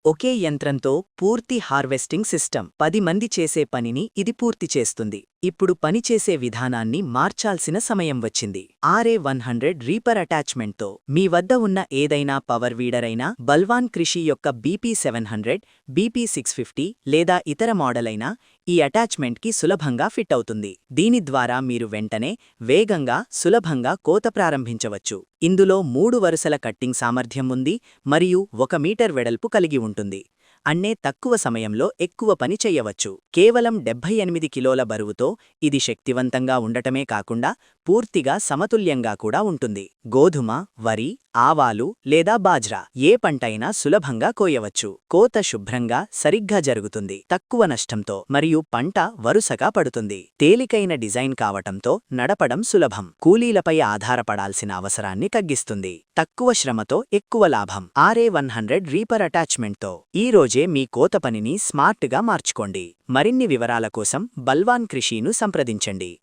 ఒకే యంత్రంతో పూర్తి harvesting system 10 మంది చేసే పనిని ఇది పూర్తి చేస్తుంది. ఇప్పుడు పనిచేసే విధానాన్ని మార్చాల్సిన సమయం వచ్చింది. RA100 రీపర్ అటాచ్మెంట్తో మీ వద్ద ఉన్న ఏదైనా పవర్ వీడర్ అయినా, బల్వాన్ కృషి యొక్క BP700, BP650 లేదా ఇతర మోడల్ అయినా ఈ అటాచ్మెంట్కి సులభంగా ఫిట్ అవుతుంది. దీని ద్వారా మీరు వెంటనే, వేగంగా, సులభంగా కోత ప్రారంభించవచ్చు. ఇందులో 3 వరుసల కట్టింగ్ సామర్థ్యం ఉంది మరియు 1 మీటర్ వెడల్పు కలిగి ఉంటుంది. అన్నే తక్కువ సమయంలో ఎక్కువ పని చెయ్యవచ్చు. కేవలం 78 కిలోల బరువుతో ఇది శక్తివంతంగా ఉండటమే కాకుండా పూర్తిగా సమతుల్యంగా కూడా ఉంటుంది. గోధుమ, వరి, ఆవాలు లేదా బాజ్రా ఏ పంటైనా సులభంగా కోయవచ్చు. కోత శుభ్రంగా, సరిగ్గా జరుగుతుంది. తక్కువ నష్టంతో మరియు పంట వరుసగా పడుతుంది. తేలికైన డిజైన్ కావటంతో నడపడం సులభం. కూలీలపై ఆధారపడాల్సిన అవసరాన్ని తగ్గిస్తుంది. తక్కువ శ్రమతో ఎక్కువ లాభం. RA100 రీపర్ అటాచ్మెంట్తో ఈ రోజే మీ కోత పనిని స్మార్ట్గా మార్చుకోండి. మరిన్ని వివరాల కోసం బల్వాన్ కృషిను సంప్రదించండి.